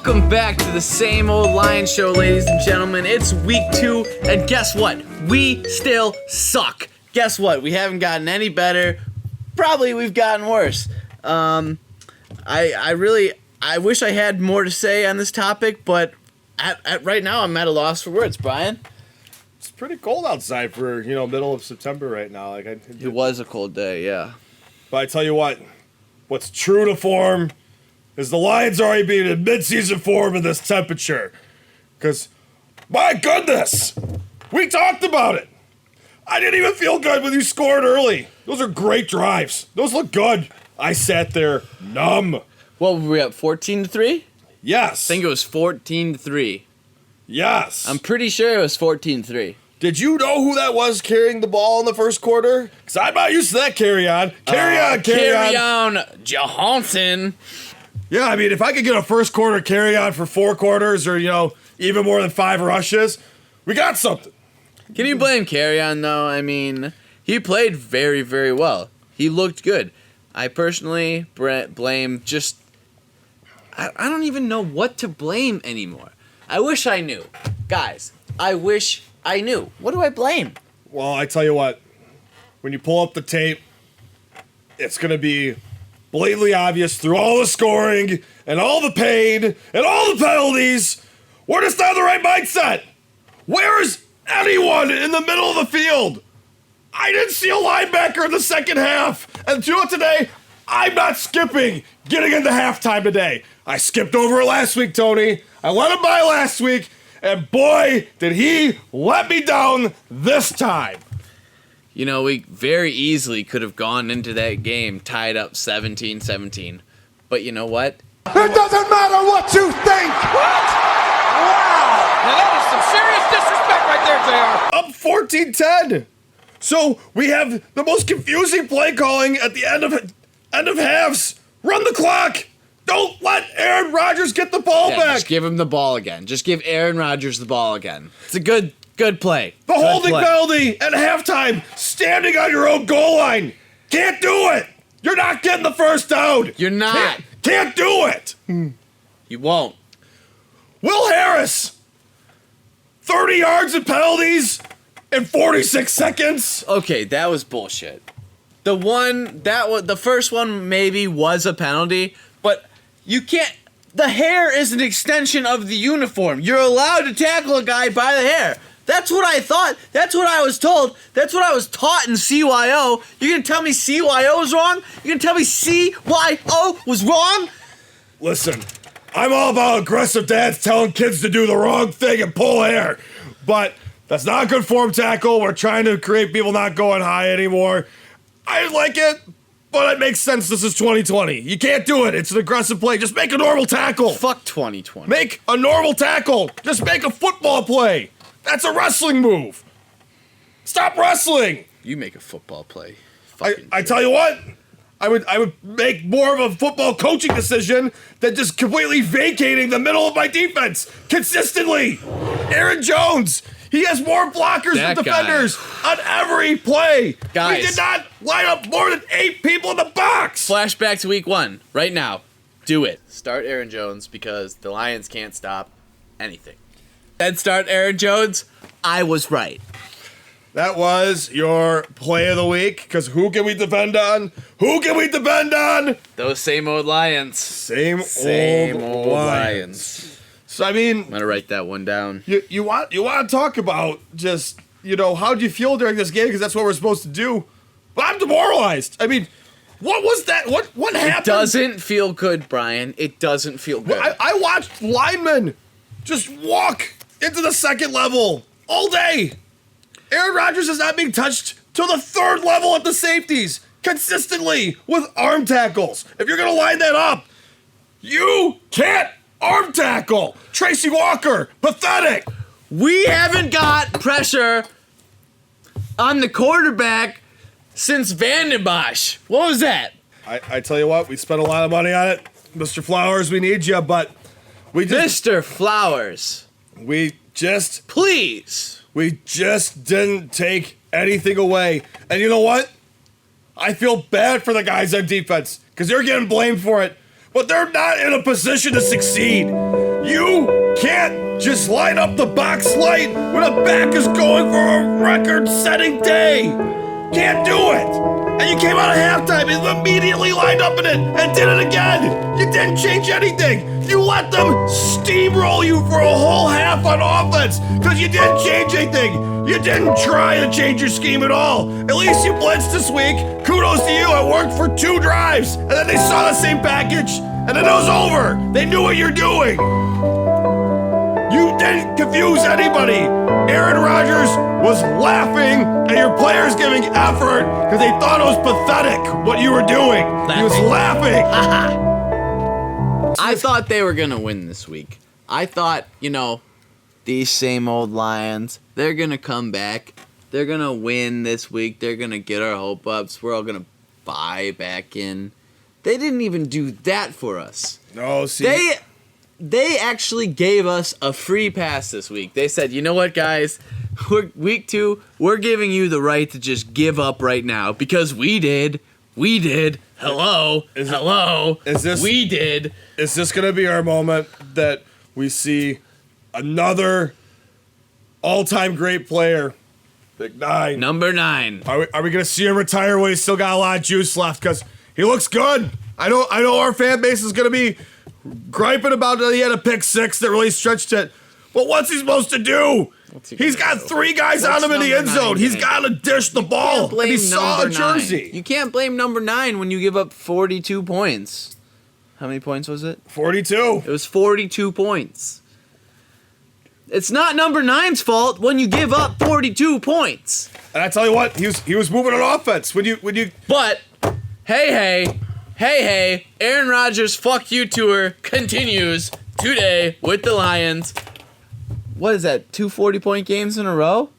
Welcome back to the Same Old Lions Show, ladies and gentlemen. It's week 2, and guess what? We still suck. Guess what? We haven't gotten any better. Probably we've gotten worse. I wish I had more to say on this topic, but at right now I'm at a loss for words. Brian? It's pretty cold outside for, middle of September right now. It was a cold day, yeah. But I tell you what's true to form is the Lions already being in mid-season form in this temperature. Because, my goodness, we talked about it. I didn't even feel good when you scored early. Those are great drives. Those look good. I sat there numb. What were we at, 14-3? Yes. I think it was 14-3. Yes. I'm pretty sure it was 14-3. Did you know who that was carrying the ball in the first quarter? Because I'm not used to that carry on. Carry on. Johansson. Yeah, I mean, if I could get a first quarter carry on for 4 quarters or, even more than 5 rushes, we got something. Can you blame Carrion, though? I mean, he played very, very well. He looked good. I personally blame just... I don't even know what to blame anymore. I wish I knew. Guys, I wish I knew. What do I blame? Well, I tell you what. When you pull up the tape, it's going to be blatantly obvious through all the scoring and all the pain and all the penalties. We're just not in the right mindset. Where is anyone in the middle of the field? I didn't see a linebacker in the second half. And to it today, I'm not skipping getting into halftime today. I skipped over it last week, Tony. I let him by last week. And boy, did he let me down this time. You know, we very easily could have gone into that game tied up 17-17. But you know what? It doesn't matter what you think! What? Wow! Now that is some serious disrespect right there, JR. Up 14-10. So we have the most confusing play calling at the end of halves. Run the clock. Don't let Aaron Rodgers get the ball back. Just give him the ball again. Just give Aaron Rodgers the ball again. It's a good play. The holding penalty at halftime, standing on your own goal line. Can't do it. You're not getting the first down. You're not. Can't do it. You won't. Will Harris, 30 yards of penalties in 46 seconds. Okay, that was bullshit. The first one maybe was a penalty, but you can't. The hair is an extension of the uniform. You're allowed to tackle a guy by the hair. That's what I thought. That's what I was told. That's what I was taught in CYO. You're going to tell me CYO was wrong? You're going to tell me CYO was wrong? Listen, I'm all about aggressive dads telling kids to do the wrong thing and pull hair. But that's not a good form tackle. We're trying to create people not going high anymore. I like it, but it makes sense. This is 2020. You can't do it. It's an aggressive play. Just make a normal tackle. Fuck 2020. Make a normal tackle. Just make a football play. That's a wrestling move. Stop wrestling. You make a football play. I tell you what, I would make more of a football coaching decision than just completely vacating the middle of my defense consistently. Aaron Jones, he has more blockers than defenders on every play. Guys, he did not line up more than 8 people in the box. Flashback to week 1, right now. Do it. Start Aaron Jones because the Lions can't stop anything. Then start Aaron Jones. I was right. That was your play of the week, because who can we depend on? Who can we depend on? Those same old Lions. Same old Lions. So, I mean, I'm going to write that one down. You want to talk about just, how'd you feel during this game, because that's what we're supposed to do. But I'm demoralized. I mean, what was that? What happened? It doesn't feel good, Brian. It doesn't feel good. I watched linemen just walk into the second level all day. Aaron Rodgers is not being touched to the third level at the safeties consistently with arm tackles. If you're going to line that up, you can't arm tackle. Tracy Walker, pathetic. We haven't got pressure on the quarterback since Vanden Bosch. What was that? I tell you what, we spent a lot of money on it. Mr. Flowers, we need you, but we just... Mr. Flowers. Please. We just didn't take anything away. And you know what? I feel bad for the guys on defense because they're getting blamed for it, but they're not in a position to succeed. You can't just line up the box light when a back is going for a record-setting day. Can't do it. And you came out of halftime and immediately lined up in it and did it again. You didn't change anything. You let them steamroll you for a whole half on offense because you didn't change anything. You didn't try to change your scheme at all. At least you blitzed this week. Kudos to you. It worked for 2 drives. And then they saw the same package and then it was over. They knew what you're doing. You didn't confuse anybody. Aaron Rodgers was laughing at your players giving effort because they thought it was pathetic what you were doing. He was laughing. I thought they were going to win this week. I thought, these same old Lions, they're going to come back. They're going to win this week. They're going to get our hope ups. We're all going to buy back in. They didn't even do that for us. No, see. They actually gave us a free pass this week. They said, you know what, guys? Week 2, we're giving you the right to just give up right now because we did. We did. Hello. We did. Is this going to be our moment that we see another all-time great player, Big 9? Number 9. Are we going to see him retire when he's still got a lot of juice left? Because he looks good. I know our fan base is going to be griping about that he had a pick 6 that really stretched it. But what's he supposed to do? He's got 3 guys on him in the end zone. He's got to dish the ball. And he saw a jersey. You can't blame number 9 when you give up 42 points. How many points was it? 42. It was 42 points. It's not number 9's fault when you give up 42 points. And I tell you what, he was moving on offense when you. But hey, Aaron Rodgers' fuck you tour continues today with the Lions. What is that, 2 40-point games in a row?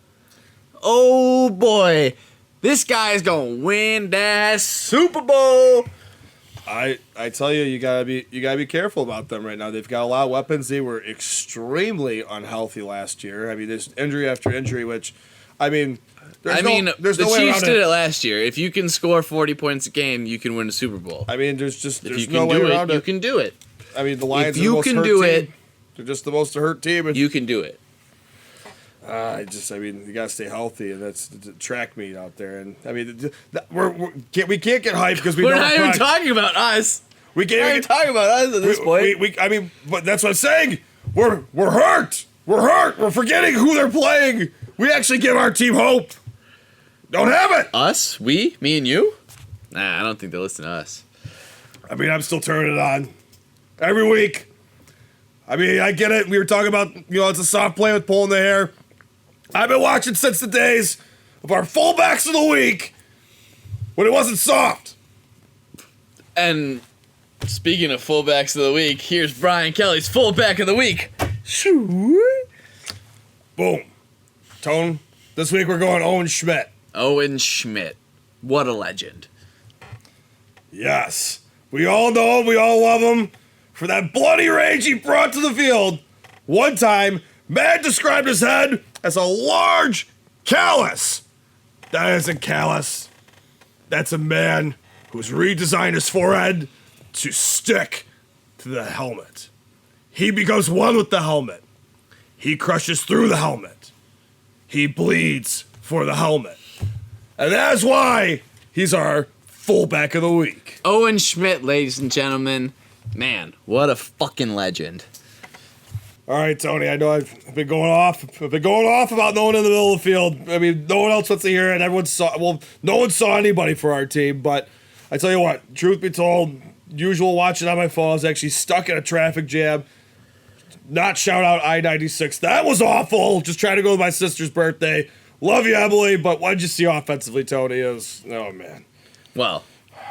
Oh boy, this guy is gonna win that Super Bowl. I tell you, you gotta be careful about them right now. They've got a lot of weapons. They were extremely unhealthy last year. I mean, there's injury after injury, which, there's the no way Chiefs around did it last year. If you can score 40 points a game, you can win a Super Bowl. There's no way around it. You can do it. I mean, the Lions If are the you most can hurt do team. it, They're just the most hurt team. And you can do it. you gotta stay healthy, and that's the track meet out there. And I mean, we can't get hyped because We're not even talking about us. We can't We're even talking about us at this point. But that's what I'm saying. We're hurt. We're hurt. We're forgetting who they're playing. We actually give our team hope. Don't have it. Us? We? Me and you? Nah, I don't think they listen to us. I mean, I'm still turning it on every week. I mean, I get it. We were talking about, it's a soft play with pulling the hair. I've been watching since the days of our fullbacks of the week when it wasn't soft. And speaking of fullbacks of the week, here's Brian Kelly's fullback of the week. Boom. Tone, this week we're going Owen Schmidt. Owen Schmidt. What a legend. Yes. We all know him. We all love him for that bloody rage he brought to the field. One time, man described his head as a large callus. That isn't callus. That's a man who's redesigned his forehead to stick to the helmet. He becomes one with the helmet. He crushes through the helmet. He bleeds for the helmet. And that's why he's our fullback of the week. Owen Schmidt, ladies and gentlemen. Man, what a fucking legend. All right, Tony, I know I've been going off. I've been going off about no one in the middle of the field. I mean, no one else wants to hear it. No one saw anybody for our team. But I tell you what, truth be told, usual watching on my phone, I was actually stuck in a traffic jam. Not shout out I-96. That was awful. Just trying to go to my sister's birthday. Love you, Emily, but what did you see offensively, Tony? Oh, man. Well,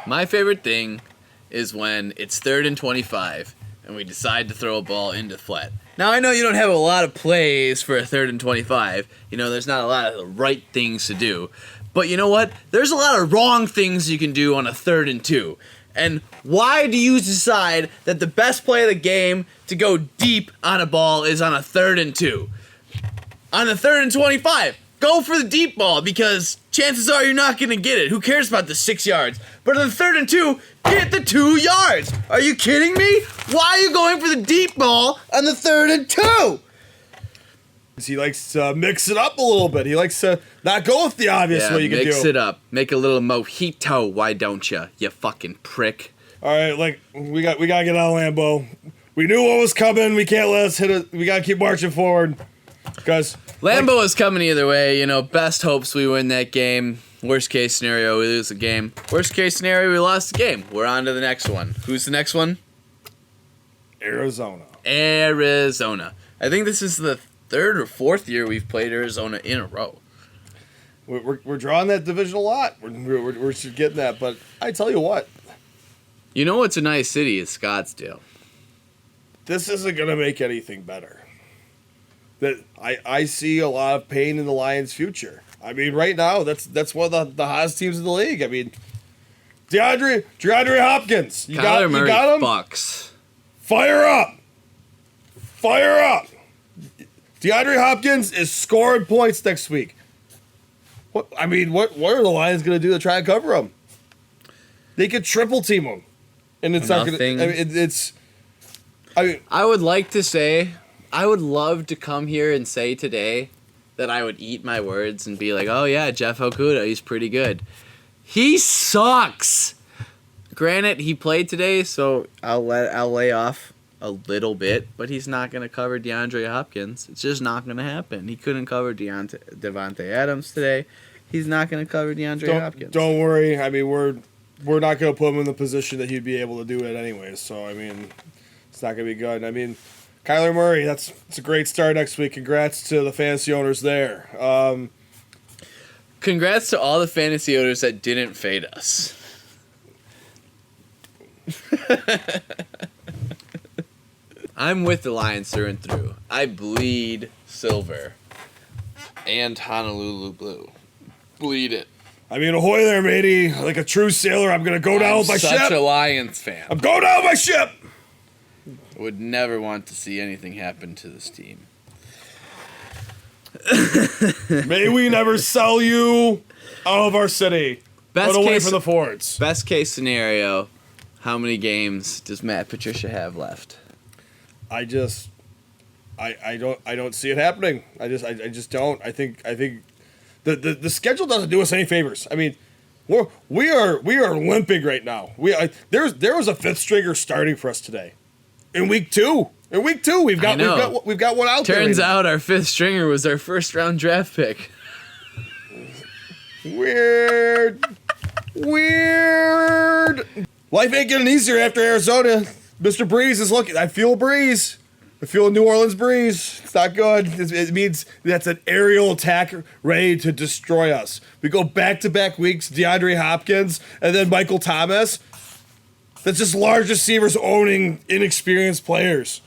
my favorite thing is when it's 3rd and 25 and we decide to throw a ball into flat. Now, I know you don't have a lot of plays for a 3rd and 25. There's not a lot of the right things to do. But you know what? There's a lot of wrong things you can do on a 3rd and 2. And why do you decide that the best play of the game to go deep on a ball is on a 3rd and 2? On a 3rd and 25, go for the deep ball because chances are you're not going to get it. Who cares about the 6 yards? But on the 3rd and 2, get the 2 yards. Are you kidding me? Why are you going for the deep ball on the 3rd and 2? He likes to mix it up a little bit. He likes to not go with the obvious way you can do. Mix it up. Make a little mojito. Why don't you fucking prick? All right, like we gotta get out of Lambeau. We knew what was coming. We can't let us hit it. We gotta keep marching forward. Because Lambeau is coming either way. You know, best hopes we win that game. Worst case scenario, we lose the game. Worst case scenario, we lost the game. We're on to the next one. Who's the next one? Arizona. I think this is the 3rd or 4th year we've played Arizona in a row. We're drawing that division a lot. We're getting that, but I tell you what, You know what's a nice city is Scottsdale. this isn't gonna make anything better. That I see a lot of pain in the Lions' future. I mean, right now that's one of the hottest teams in the league. I mean, DeAndre Hopkins, you Kyler Murray got him. fucks. Fire up! DeAndre Hopkins is scoring points next week. What are the Lions going to do to try and cover him? They could triple team him, and it's not going to. I mean, I would like to say, I would love to come here and say today that I would eat my words and be like, oh yeah, Jeff Okudah, he's pretty good. He sucks. Granted, he played today, so I'll lay off a little bit, but he's not going to cover DeAndre Hopkins. It's just not going to happen. He couldn't cover Devontae Adams today. He's not going to cover DeAndre Hopkins. Don't worry. I mean, we're not going to put him in the position that he'd be able to do it anyways. So I mean, it's not going to be good. I mean, Kyler Murray, it's a great start next week. Congrats to the fantasy owners there. Congrats to all the fantasy owners that didn't fade us. I'm with the Lions through and through. I bleed silver and Honolulu blue. Bleed it. I mean, ahoy there, matey. Like a true sailor, I'm going to go down with my ship. Such a Lions fan. I'm going down with my ship. Would never want to see anything happen to this team. May we never sell you out of our city. Best Put away case- from the forts. Best case scenario, how many games does Matt Patricia have left? I don't see it happening. I just don't. I think the schedule doesn't do us any favors. I mean, we are limping right now. There was a fifth stringer starting for us today. In week 2, we've got one out there. Turns out our fifth stringer was our first round draft pick. Weird. Life ain't getting easier after Arizona. Mr. Breeze is looking. I feel a breeze. I feel a New Orleans breeze. It's not good. It means that's an aerial attack ready to destroy us. We go back-to-back weeks, DeAndre Hopkins, and then Michael Thomas. That's just large receivers owning inexperienced players.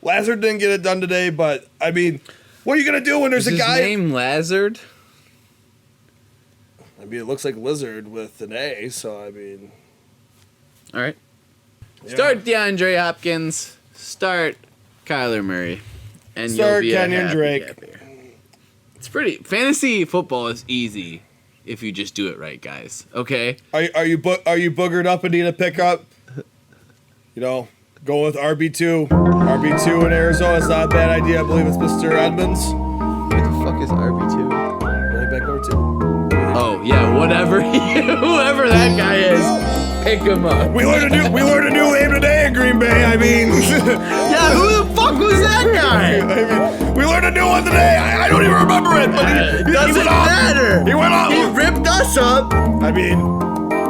Lazard didn't get it done today, but, I mean, what are you going to do when there's Is a guy... his name Lazard? I mean, it looks like lizard with an A, so, I mean... All right. Yeah. Start DeAndre Hopkins. Start Kyler Murray. And Start you'll be Kenyon a happy Drake. camper. It's pretty... Fantasy football is easy if you just do it right, guys. Okay? Are you boogered up and need a pickup? You know, go with RB2. RB2 in Arizona is not a bad idea. I believe it's Mr. Edmonds. Who the fuck is RB2? Right back number 2. Oh, yeah, whoever whoever that guy is, pick him up. We learned a new name today in Green Bay. I mean, Yeah, who the fuck was that guy? I mean, we learned a new one today. I don't even remember it, but he Doesn't went off. matter. He went off. He ripped us up. I mean,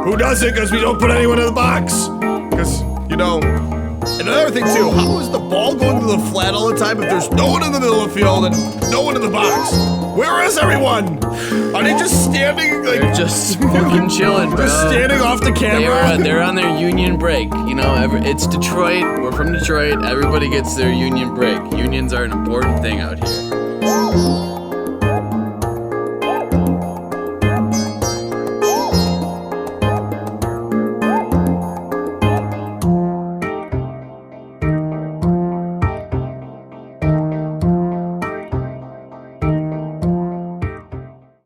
who doesn't? Because we don't put anyone in the box. Because, you know, and another thing too, how is the ball going to the flat all the time if there's no one in the middle of the field and no one in the box? Where is everyone? Are they just standing like They're just fucking chilling, bro. just standing off the camera? They're on their union break. You know, it's Detroit. We're from Detroit. Everybody gets their union break. Unions are an important thing out here.